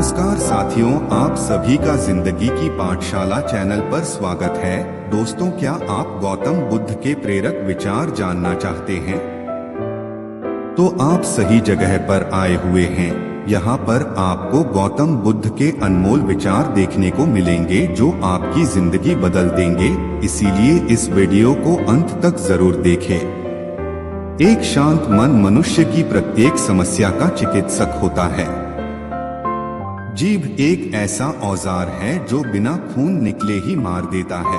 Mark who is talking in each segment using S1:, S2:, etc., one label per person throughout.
S1: नमस्कार साथियों, आप सभी का जिंदगी की पाठशाला चैनल पर स्वागत है। दोस्तों, क्या आप गौतम बुद्ध के प्रेरक विचार जानना चाहते हैं? तो आप सही जगह पर आए हुए हैं। यहाँ पर आपको गौतम बुद्ध के अनमोल विचार देखने को मिलेंगे जो आपकी जिंदगी बदल देंगे। इसीलिए इस वीडियो को अंत तक जरूर देखें। एक शांत मन मनुष्य की प्रत्येक समस्या का चिकित्सक होता है। जीभ एक ऐसा औजार है जो बिना खून निकले ही मार देता है।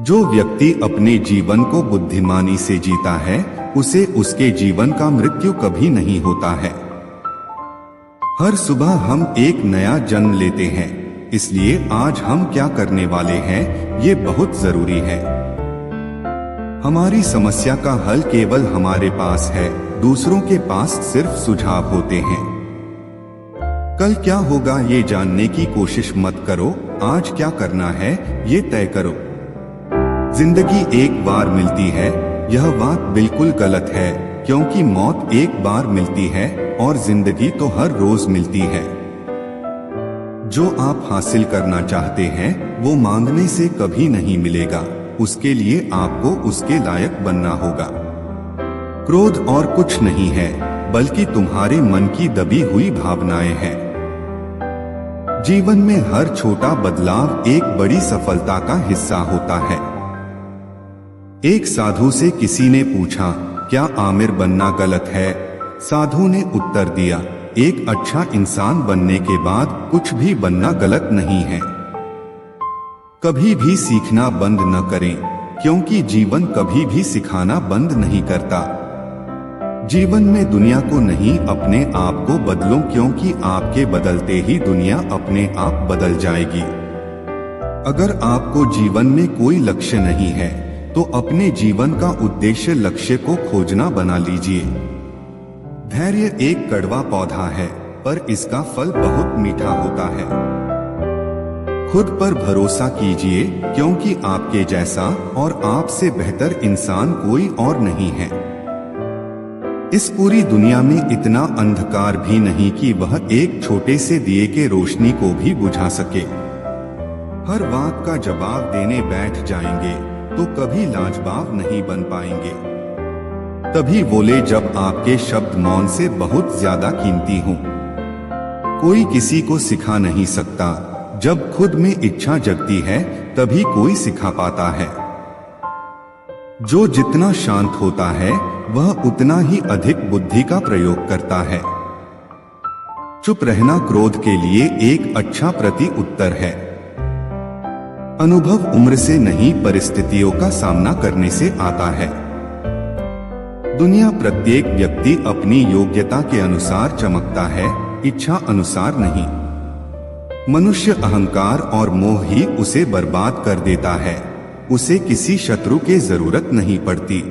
S1: जो व्यक्ति अपने जीवन को बुद्धिमानी से जीता है उसे उसके जीवन का मृत्यु कभी नहीं होता है। हर सुबह हम एक नया जन्म लेते हैं, इसलिए आज हम क्या करने वाले हैं ये बहुत जरूरी है। हमारी समस्या का हल केवल हमारे पास है, दूसरों के पास सिर्फ सुझाव होते हैं। कल क्या होगा ये जानने की कोशिश मत करो, आज क्या करना है ये तय करो। जिंदगी एक बार मिलती है, यह बात बिल्कुल गलत है, क्योंकि मौत एक बार मिलती है और जिंदगी तो हर रोज मिलती है। जो आप हासिल करना चाहते हैं वो मांगने से कभी नहीं मिलेगा, उसके लिए आपको उसके लायक बनना होगा। क्रोध और कुछ नहीं है, बल्कि तुम्हारे मन की दबी हुई भावनाएं हैं। जीवन में हर छोटा बदलाव एक बड़ी सफलता का हिस्सा होता है। एक साधु से किसी ने पूछा, क्या आमिर बनना गलत है? साधु ने उत्तर दिया, एक अच्छा इंसान बनने के बाद कुछ भी बनना गलत नहीं है। कभी भी सीखना बंद न करें, क्योंकि जीवन कभी भी सिखाना बंद नहीं करता। जीवन में दुनिया को नहीं, अपने आप को बदलो, क्योंकि आपके बदलते ही दुनिया अपने आप बदल जाएगी। अगर आपको जीवन में कोई लक्ष्य नहीं है तो अपने जीवन का उद्देश्य लक्ष्य को खोजना बना लीजिए। धैर्य एक कड़वा पौधा है, पर इसका फल बहुत मीठा होता है। खुद पर भरोसा कीजिए, क्योंकि आपके जैसा और आपसे बेहतर इंसान कोई और नहीं है। इस पूरी दुनिया में इतना अंधकार भी नहीं कि वह एक छोटे से दिए के रोशनी को भी बुझा सके। हर बात का जवाब देने बैठ जाएंगे तो कभी लाजवाब नहीं बन पाएंगे। तभी बोले जब आपके शब्द मौन से बहुत ज्यादा कीमती हों। कोई किसी को सिखा नहीं सकता, जब खुद में इच्छा जगती है तभी कोई सिखा पाता है। जो जितना शांत होता है वह उतना ही अधिक बुद्धि का प्रयोग करता है। चुप रहना क्रोध के लिए एक अच्छा प्रति उत्तर है। अनुभव उम्र से नहीं, परिस्थितियों का सामना करने से आता है। दुनिया प्रत्येक व्यक्ति अपनी योग्यता के अनुसार चमकता है, इच्छा अनुसार नहीं। मनुष्य अहंकार और मोह ही उसे बर्बाद कर देता है। उसे किसी शत्रु की जरूरत नहीं पड़ती।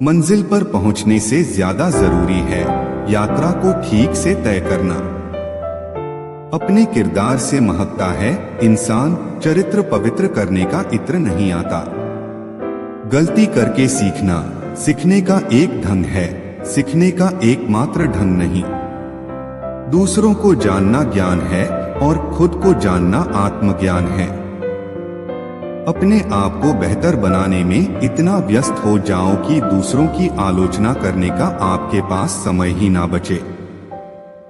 S1: मंजिल पर पहुंचने से ज्यादा जरूरी है यात्रा को ठीक से तय करना। अपने किरदार से महकता है इंसान, चरित्र पवित्र करने का इत्र नहीं आता। गलती करके सीखना सीखने का एक ढंग है, सीखने का एकमात्र ढंग नहीं। दूसरों को जानना ज्ञान है और खुद को जानना आत्मज्ञान है। अपने आप को बेहतर बनाने में इतना व्यस्त हो जाओ कि दूसरों की आलोचना करने का आपके पास समय ही ना बचे।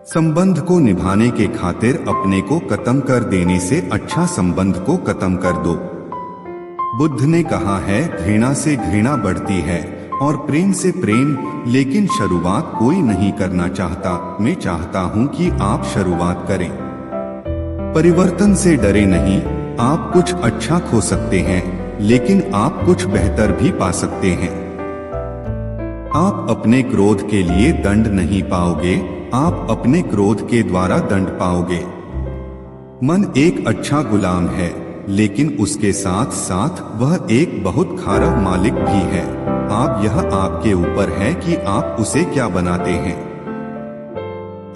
S1: संबंध को निभाने के खातिर अपने को खत्म कर देने से अच्छा संबंध को खत्म कर दो। बुद्ध ने कहा है, घृणा से घृणा बढ़ती है और प्रेम से प्रेम, लेकिन शुरुआत कोई नहीं करना चाहता। मैं चाहता हूँ कि आप शुरुआत करें। परिवर्तन से डरे नहीं। आप कुछ अच्छा खो सकते हैं, लेकिन आप कुछ बेहतर भी पा सकते हैं। आप अपने क्रोध के लिए दंड नहीं पाओगे, आप अपने क्रोध के द्वारा दंड पाओगे। मन एक अच्छा गुलाम है, लेकिन उसके साथ साथ वह एक बहुत खराब मालिक भी है। यह आपके ऊपर है कि आप उसे क्या बनाते हैं।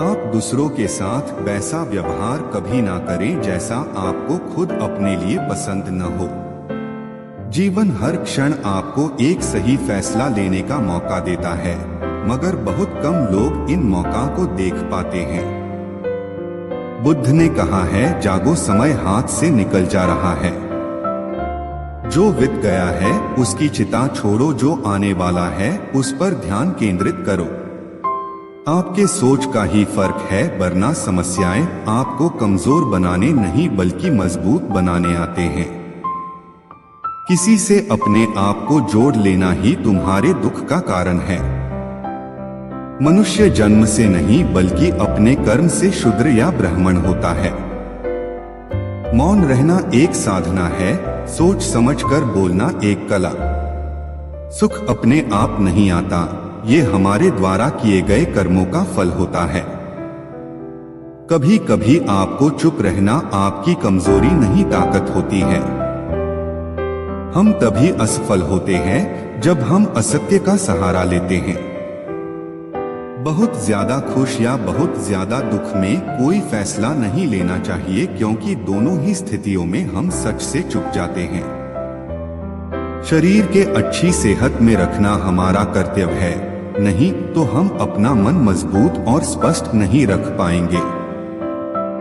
S1: आप दूसरों के साथ वैसा व्यवहार कभी ना करें जैसा आपको खुद अपने लिए पसंद न हो। जीवन हर क्षण आपको एक सही फैसला लेने का मौका देता है, मगर बहुत कम लोग इन मौका को देख पाते हैं। बुद्ध ने कहा है, जागो, समय हाथ से निकल जा रहा है। जो बीत गया है उसकी चिता छोड़ो, जो आने वाला है उस पर ध्यान केंद्रित करो। आपके सोच का ही फर्क है, वरना समस्याएं आपको कमजोर बनाने नहीं बल्कि मजबूत बनाने आते हैं। किसी से अपने आप को जोड़ लेना ही तुम्हारे दुख का कारण है। मनुष्य जन्म से नहीं बल्कि अपने कर्म से शूद्र या ब्राह्मण होता है। मौन रहना एक साधना है, सोच समझकर बोलना एक कला। सुख अपने आप नहीं आता, ये हमारे द्वारा किए गए कर्मों का फल होता है। कभी कभी आपको चुप रहना आपकी कमजोरी नहीं, ताकत होती है। हम तभी असफल होते हैं जब हम असत्य का सहारा लेते हैं। बहुत ज्यादा खुश या बहुत ज्यादा दुख में कोई फैसला नहीं लेना चाहिए, क्योंकि दोनों ही स्थितियों में हम सच से चुक जाते हैं। शरीर के अच्छी सेहत में रखना हमारा कर्तव्य है, नहीं तो हम अपना मन मजबूत और स्पष्ट नहीं रख पाएंगे।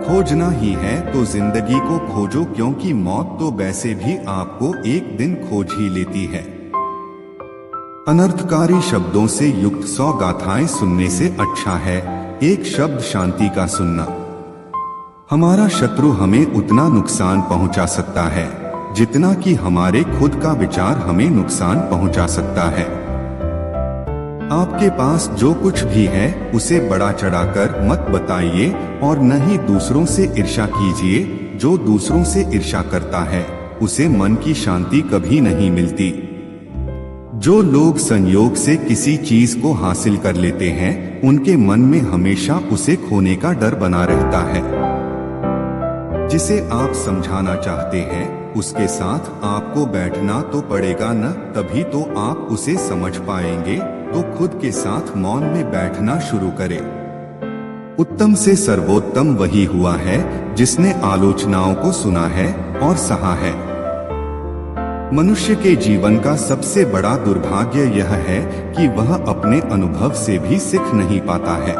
S1: खोजना ही है तो जिंदगी को खोजो, क्योंकि मौत तो वैसे भी आपको एक दिन खोज ही लेती है। अनर्थकारी शब्दों से युक्त 100 गाथाएं सुनने से अच्छा है एक शब्द शांति का सुनना। हमारा शत्रु हमें उतना नुकसान पहुंचा सकता है जितना कि हमारे खुद का विचार हमें नुकसान पहुंचा सकता है। आपके पास जो कुछ भी है उसे बड़ा चढ़ाकर मत बताइए और न ही दूसरों से ईर्ष्या कीजिए। जो दूसरों से ईर्ष्या करता है उसे मन की शांति कभी नहीं मिलती। जो लोग संयोग से किसी चीज को हासिल कर लेते हैं उनके मन में हमेशा उसे खोने का डर बना रहता है। जिसे आप समझाना चाहते हैं उसके साथ आपको बैठना तो पड़ेगा न, तभी तो आप उसे समझ पाएंगे। तो खुद के साथ मौन में बैठना शुरू करें। उत्तम से सर्वोत्तम वही हुआ है जिसने आलोचनाओं को सुना है और सहा है। मनुष्य के जीवन का सबसे बड़ा दुर्भाग्य यह है कि वह अपने अनुभव से भी सीख नहीं पाता है।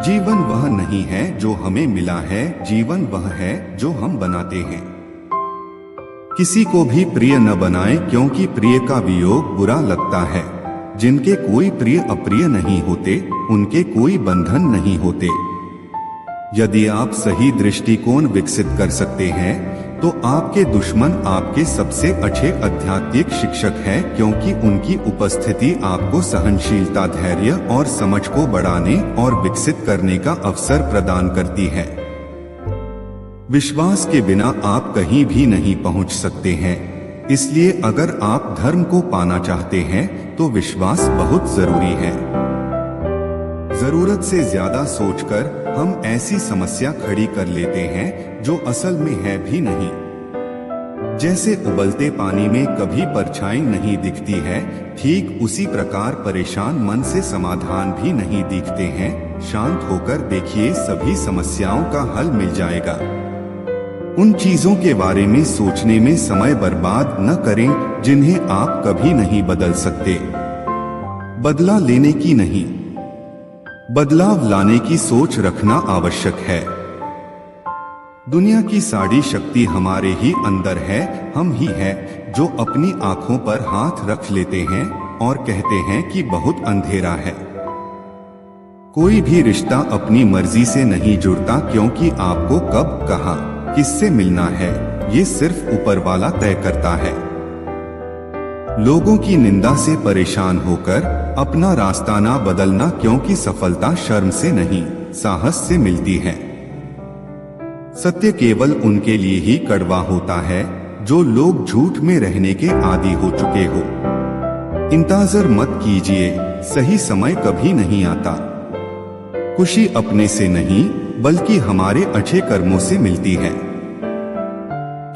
S1: जीवन वह नहीं है जो हमें मिला है, जीवन वह है जो हम बनाते हैं। किसी को भी प्रिय न बनाएं, क्योंकि प्रिय का वियोग बुरा लगता है। जिनके कोई प्रिय अप्रिय नहीं होते उनके कोई बंधन नहीं होते। यदि आप सही दृष्टिकोण विकसित कर सकते हैं तो आपके दुश्मन आपके सबसे अच्छे आध्यात्मिक शिक्षक हैं, क्योंकि उनकी उपस्थिति आपको सहनशीलता, धैर्य और समझ को बढ़ाने और विकसित करने का अवसर प्रदान करती है। विश्वास के बिना आप कहीं भी नहीं पहुंच सकते हैं, इसलिए अगर आप धर्म को पाना चाहते हैं तो विश्वास बहुत जरूरी है। जरूरत से ज्यादा सोचकर हम ऐसी समस्या खड़ी कर लेते हैं जो असल में है भी नहीं। जैसे उबलते पानी में कभी परछाई नहीं दिखती है, ठीक उसी प्रकार परेशान मन से समाधान भी नहीं दिखते हैं। शांत होकर देखिए, सभी समस्याओं का हल मिल जाएगा। उन चीजों के बारे में सोचने में समय बर्बाद न करें जिन्हें आप कभी नहीं बदल सकते। बदला लेने की नहीं, बदलाव लाने की सोच रखना आवश्यक है। दुनिया की सारी शक्ति हमारे ही अंदर है। हम ही है जो अपनी आंखों पर हाथ रख लेते हैं और कहते हैं कि बहुत अंधेरा है। कोई भी रिश्ता अपनी मर्जी से नहीं जुड़ता, क्योंकि आपको कब, कहां, किससे मिलना है ये सिर्फ ऊपर वाला तय करता है। लोगों की निंदा से परेशान होकर अपना रास्ता ना बदलना, क्योंकि सफलता शर्म से नहीं साहस से मिलती है। सत्य केवल उनके लिए ही कड़वा होता है जो लोग झूठ में रहने के आदी हो चुके हो। इंतजार मत कीजिए, सही समय कभी नहीं आता। खुशी अपने से नहीं बल्कि हमारे अच्छे कर्मों से मिलती है।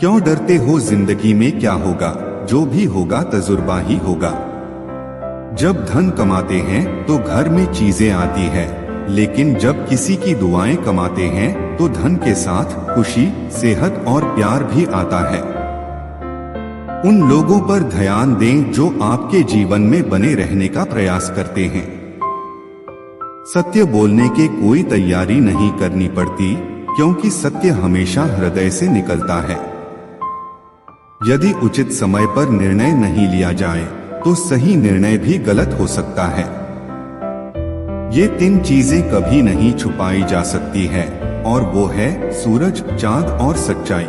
S1: क्यों डरते हो? जिंदगी में क्या होगा? जो भी होगा तजुर्बा ही होगा। जब धन कमाते हैं तो घर में चीजें आती है, लेकिन जब किसी की दुआएं कमाते हैं तो धन के साथ खुशी, सेहत और प्यार भी आता है। उन लोगों पर ध्यान दें जो आपके जीवन में बने रहने का प्रयास करते हैं। सत्य बोलने के कोई तैयारी नहीं करनी पड़ती, क्योंकि सत्य हमेशा हृदय से निकलता है। यदि उचित समय पर निर्णय नहीं लिया जाए तो सही निर्णय भी गलत हो सकता है। ये 3 चीजें कभी नहीं छुपाई जा सकती है, और वो है सूरज, चांद और सच्चाई।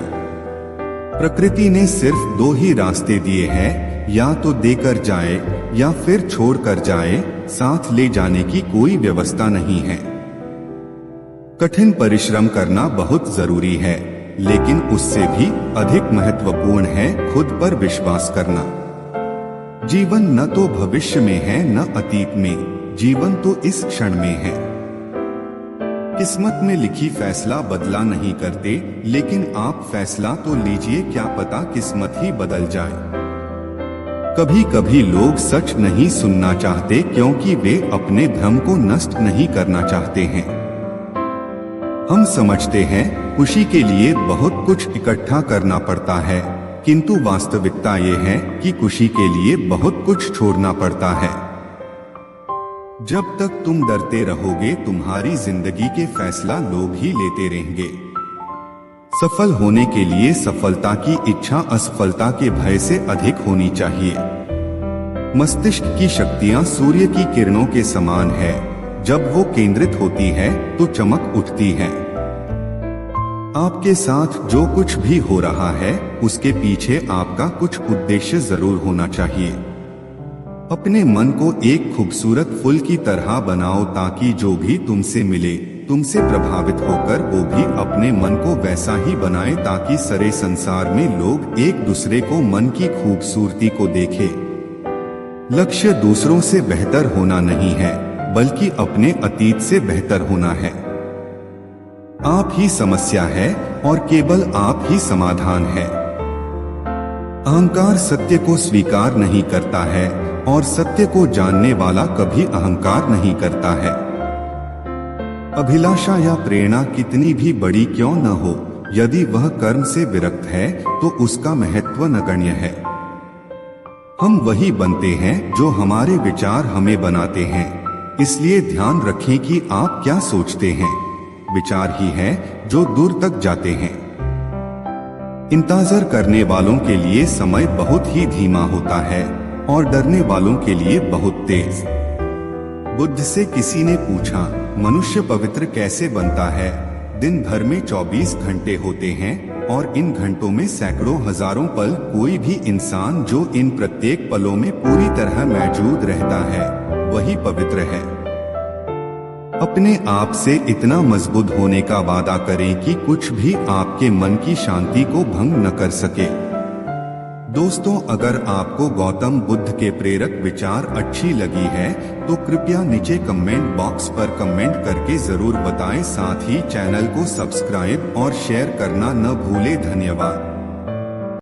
S1: प्रकृति ने सिर्फ 2 ही रास्ते दिए हैं, या तो देकर जाए या फिर छोड़कर जाए, साथ ले जाने की कोई व्यवस्था नहीं है। कठिन परिश्रम करना बहुत जरूरी है, लेकिन उससे भी अधिक महत्वपूर्ण है खुद पर विश्वास करना। जीवन न तो भविष्य में है न अतीत में, जीवन तो इस क्षण में है। किस्मत में लिखी फैसला बदला नहीं करते, लेकिन आप फैसला तो लीजिए, क्या पता किस्मत ही बदल जाए। कभी कभी लोग सच नहीं सुनना चाहते, क्योंकि वे अपने भ्रम को नष्ट नहीं करना चाहते हैं। हम समझते हैं खुशी के लिए बहुत कुछ इकट्ठा करना पड़ता है, किंतु वास्तविकता ये है कि खुशी के लिए बहुत कुछ छोड़ना पड़ता है। जब तक तुम डरते रहोगे, तुम्हारी जिंदगी के फैसला लोग ही लेते रहेंगे। सफल होने के लिए सफलता की इच्छा असफलता के भय से अधिक होनी चाहिए। मस्तिष्क की शक्तियां सूर्य की किरणों के समान है, जब वो केंद्रित होती है तो चमक उठती है। आपके साथ जो कुछ भी हो रहा है, उसके पीछे आपका कुछ उद्देश्य जरूर होना चाहिए। अपने मन को एक खूबसूरत फूल की तरह बनाओ, ताकि जो भी तुमसे मिले, तुमसे प्रभावित होकर वो भी अपने मन को वैसा ही बनाए, ताकि सारे संसार में लोग एक दूसरे को मन की खूबसूरती को देखें। लक्ष्य दूसरों से बेहतर होना नहीं है, बल्कि अपने अतीत से बेहतर होना है। आप ही समस्या है और केवल आप ही समाधान है। अहंकार सत्य को स्वीकार नहीं करता है, और सत्य को जानने वाला कभी अहंकार नहीं करता है। अभिलाषा या प्रेरणा कितनी भी बड़ी क्यों न हो, यदि वह कर्म से विरक्त है तो उसका महत्व नगण्य है। हम वही बनते हैं जो हमारे विचार हमें बनाते हैं, इसलिए ध्यान रखें कि आप क्या सोचते हैं। विचार ही है जो दूर तक जाते हैं। इंतजार करने वालों के लिए समय बहुत ही धीमा होता है, और डरने वालों के लिए बहुत तेज। बुद्ध से किसी ने पूछा, मनुष्य पवित्र कैसे बनता है? दिन भर में 24 घंटे होते हैं, और इन घंटों में सैकड़ों हजारों पल। कोई भी इंसान जो इन प्रत्येक पलों में पूरी तरह मौजूद रहता है, वही पवित्र है। अपने आप से इतना मजबूत होने का वादा करें कि कुछ भी आपके मन की शांति को भंग न कर सके। दोस्तों, अगर आपको गौतम बुद्ध के प्रेरक विचार अच्छी लगी है तो कृपया नीचे कमेंट बॉक्स पर कमेंट करके जरूर बताएं। साथ ही चैनल को सब्सक्राइब और शेयर करना न भूलें। धन्यवाद।